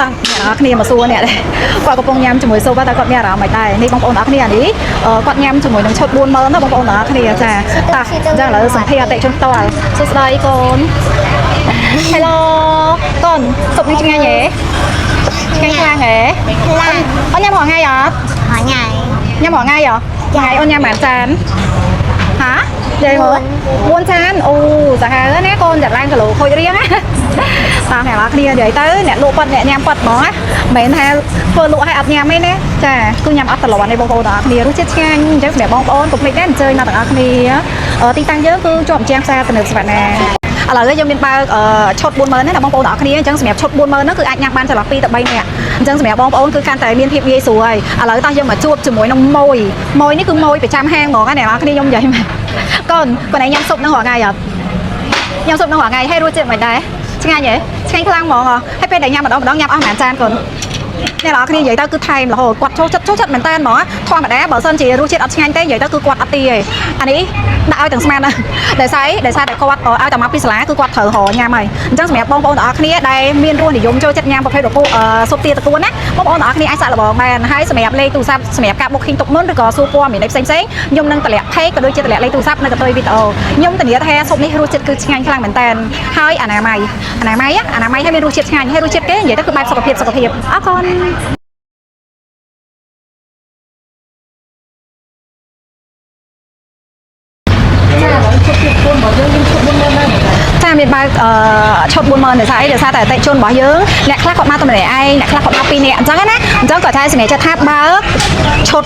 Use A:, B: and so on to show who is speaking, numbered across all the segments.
A: តាំងអ្នកគ្នាមកសួរអ្នកគាត់កំពុងញ៉ាំជាមួយស៊ុបតែគាត់មានអារម្មណ៍មិនដែរនេះបងប្អូនអ្នកគ្នានេះគាត់ញ៉ាំជាមួយនឹងឈុត40000ណាបងប្អូនអ្នកគ្នាចាតាអញ្ចឹងឥឡូវសម្ភារអតិជនផ្ទាល់សួស្ដីកូន Hello កូនស៊ុបនេះឆ្ងាញ់ហ៎ឆ្ងាញ់ខ្លាំងហ៎អូនញ៉ាំរាល់ថ្ងៃអត់ញ៉ាំរាល់ថ្ងៃហ៎ថ្ងៃអូនញ៉ាំប៉ុន្មានចានហាយាយមើល4ចានអូសាហាវណាកូនចាត់ឡើងគីឡូខូចរៀងណាតាមអ្នកគ្នានិយាយទៅអ្នកលក់ប៉ាត់អ្នកញ៉ាំប៉ាត់ហ្មងណាមិនមែនថាធ្វើលក់ឲ្យអត់ញ៉ាំទេណាចាគឺញ៉ាំអត់តលន់ទេបងប្អូនទាំងអស់គ្នារសជាតិឆ្ងាញ់អញ្ចឹងសម្រាប់បងប្អូនកុំភ្លេចដែរអញ្ជើញមកទាំងអស់គ្នាទីតាំងយើងគឺជាប់ជាងផ្សារទំនើបសវណ្ណាឥឡូវយើងមានបើកឈុត40000ណាបងប្អូនទាំងអស់គ្នាអញ្ចឹងសម្រាប់ឈុត40000ហ្នឹងគឺអាចញ៉ាំបានចន្លោះ2ទៅ3នាក់អញ្ចឹងសម្រាប់បងប្អូនគឺកាន់តែមានភាពងាយស្រួលហើយឥឡូវតោះយើងមកជួបជាមួយនឹងម៉ួយនេះគឺម៉ួយប្រចាំហាងហ្មងណាអ្នកនរគ្នាខ្ញុំនិយាយមែនកូនបងឯងញ៉ាំស៊ុបហ្នឹងរាល់ថ្ងៃអត់ញ៉ាំស៊ុបហ្នឹងរាល់ថ្ងៃហើយរសជាតិមិនដែរឆ្ងាញ់ហ៎ឆ្ងាញ់ខ្លាំងហ្មងហើយពេលដែលញ៉ាំម្ដងញ៉ាំអស់ប្រហែលចានកូនអ្នកនរគ្នានិយាយទៅគឺថែមរហូតគាត់ចូលចិត្តមែនតើហ្មងធម្មតាបើសិនជារសជាតិអត់ឆ្ងាញ់ទេនិយាយទៅគឺគាត់អត់ទីទេអានេះដាក់ឲ្យទាំងស្មានណាដោយសារតែគាត់ឲ្យតែមកពីសាលាគឺគាត់ត្រូវរកញ៉ាំហើយអញ្ចឹងសម្រាប់បងប្អូនទាំងអស់គ្នាដែលមានរសនិយមចូលចិត្តញ៉ាំប្រភេទស៊ុបទាតកួនណាបងប្អូនទាំងអស់គ្នាអាចសាក់លបងបានហើយសម្រាប់លេខទូរស័ព្ទសម្រាប់ការ booking ទុកមុនឬក៏សួរព័ត៌មានផ្សេងខ្ញុំនឹងតម្លាក់ page ក៏ដូចជាតម្លាក់លេខទូរស័ព្ទនៅកន្ទុយវីដេអូខ្ញុំធានាថាស៊ុបនេះរសជាតិគឺឆ្ងាញ់ខ្លាំងមែនតើហើយអនាម័យហើយមានរសជាតិឆ្ងាញ់ហើយរសជាតិគេនិយាយទៅគឺបែបសុខភាពអរគុណតាមមានបើកឈុត40000ដោយសារតែអតិជនរបស់យើងអ្នកខ្លះគាត់មកតែម្នាក់ឯងអ្នកខ្លះគាត់មក2នាក់អញ្ចឹងណាអញ្ចឹងគាត់ថាសម្រាប់ចិត្តថាបើកឈុត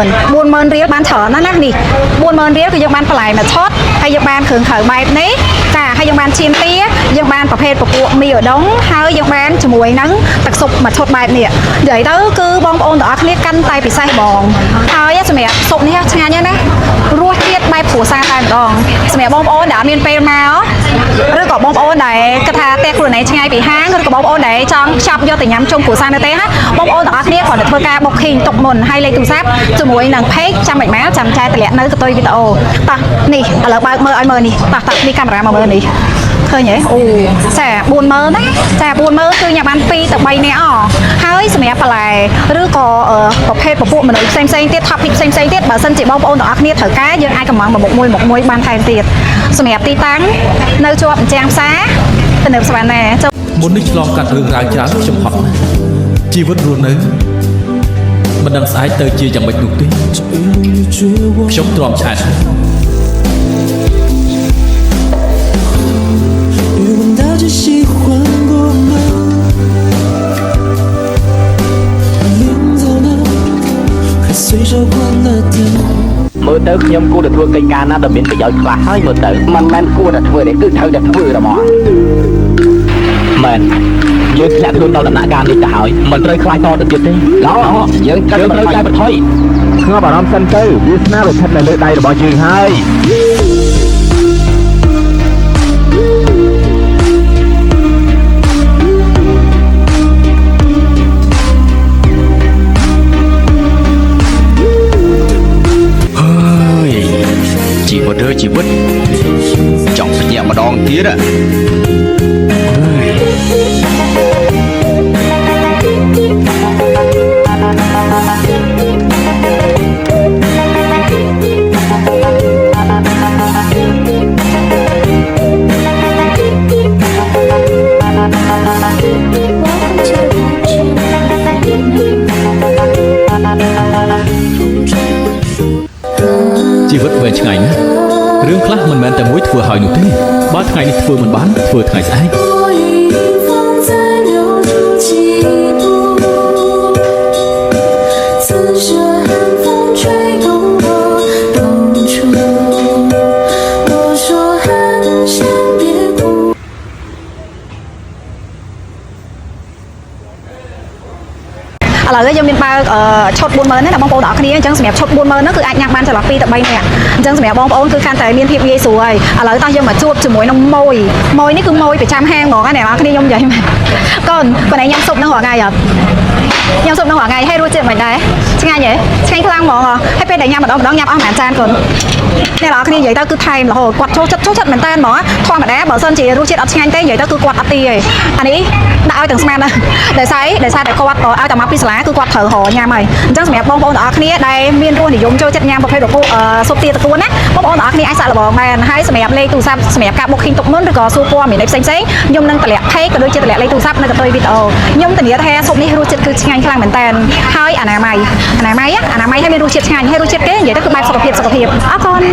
A: 40000រៀលបានច្រើនណាស់នេះ40000រៀលគឺយើងបានបន្លែមួយឈុតហើយយើងបានគ្រឿងក្រៅបែបនេះចាហើយយើងបានឈាមទាយើងបានប្រភេទពពួកមីឧដុង្គហើយយើងបានជាមួយនឹងទឹកស៊ុបមួយឈុតបែបនេះនិយាយទៅគឺបងប្អូនទាំងអស់គ្នាកាន់តែពិសេសបងហើយសម្រាប់ស៊ុបនេះឆ្ងាញ់ណាស់រសជាតិបែបគ្រួសារតែម្ដងសម្រាប់បងប្អូនដែលអត់មានពេលមកឬក៏បងប្អូនដែលគិតថាផ្ទះខ្លួនឯងឆ្ងាយពីហាងឬក៏បងប្អូនដែលចង់ខ្ចប់យកទៅញ៉ាំជុំគ្រួសារនៅទេណាបងប្អូនទាំងអស់គ្នាគ្រាន់តែធ្វើការ booking ទុកមុនហើយលេខទូរស័ព្ទជាមួយនឹង page ចាំមិនមកចាំចែកតម្លាក់នៅកន្ទុយវីដេអូតោះនេះឥឡូវបើកមើលឲ្យមើលនេះតោះនេះកាមេរ៉ាមកមើលនេះឃើញទេអូចា40000ណាចា40000គឺញ៉ាំបាន2ទៅ3នាក់ហើយសម្រាប់បន្លែឬក៏ប្រភេទពពួកមនុស្សផ្សេងទៀត topic ផ្សេងទៀតបើសិនជាបងប្អូនទាំងអស់គ្នាត្រូវការយើងអាចកំងមកមុខមួយបានថែមទៀតសម្រាប់ទីតាំងនៅជាប់អញ្ចាំងផ្សារទំនើបសវណ្ណា
B: មុននេះឆ្លងកាត់រឿងរ៉ាវច្រើនខ្ញុំហត់ណាស់ជីវិតរស់នៅមិនដឹងស្អែកទៅជាយ៉ាងម៉េចនោះទេខ្ញុំទ្រាំឆ្អែត
C: មើលទៅខ្ញុំគួរតែធ្វើកិច្ចការណាដែលមានប្រយោជន៍ខ្លះហើយមើលទៅមិនមែនគួរតែធ្វើទេគឺត្រូវតែធ្វើតែមកមែនយើងធ្លាក់ខ្លួនដល់ដំណាក់កាលនេះទៅហើយមិនត្រូវខ្លាចតទៅទៀតទេយើងត្រូវតែបន្ថយស្ងប់អារម្មណ៍សិនទៅវាសនាវាស្ថិតនៅលើដៃរបស់យើងហើយជីវិតចង់សញ្ញាម្ដងទៀត
B: ជីវិតវែងឆ្ងាយណាស់រឿងខ្លះមិនមែនតែមួយធ្វើហើយនោះទេបើថ្ងៃនេះធ្វើមិនបានធ្វើថ្ងៃស្អែក
A: ឥឡូវយើងមានបើកឈុត40000ណាបងប្អូនទាំងអស់គ្នាអញ្ចឹងសម្រាប់ឈុត40000ហ្នឹងគឺអាចញ៉ាំបានចន្លោះ2ទៅ3នាក់អញ្ចឹងសម្រាប់បងប្អូនគឺកាន់តែមានភាពងាយស្រួលហើយឥឡូវតោះយើងមកជួបជាមួយនឹងម៉ួយនេះគឺម៉ួយប្រចាំហាងហ្មងណាអ្នកនរគ្នាខ្ញុំនិយាយមែន còn này nhâm sụp nó hỏa ngày à nhâm sụp nó hỏa ngày hay đua chuyện mày đấy ngay vậy ngay khang mỏ hay bên đại nhâm mà đó nhâm ăn màn chan còn nên là cái vậy tao cứ thay là hồ quạt chốt chất mình tên mỏ thoa mà đá bảo sơn chỉ đua chuyện ở ngay thế vậy tao cứ quạt ở tì vậy anh ấy đã ao từng sman để sai để quạt rồi ao tầm áp lá cứ quạt thở hồ nhà mày chẳng mẹ bông bông ở cái đây miên luôn thì dùng cho chất nhâm một hay đồ sụp tia tao cuốn á bông bông ở cái ai sợ là bỏ mày hay mẹ lên tủ sáp mẹ cả một khi tục muốn được có su qua mình đẹp xanh xanh nhung nâng tạt lẹ thấy cái đôi chân tạt lẹ lấy tủ sáp nâng cái video nhung tạt lẹ theo sụp này đôi chân cứ ngay khang mình tên hơi à này mày hay đôi chân ngay hay đôi chân cái vậy đó cứ bài sọc hiệp con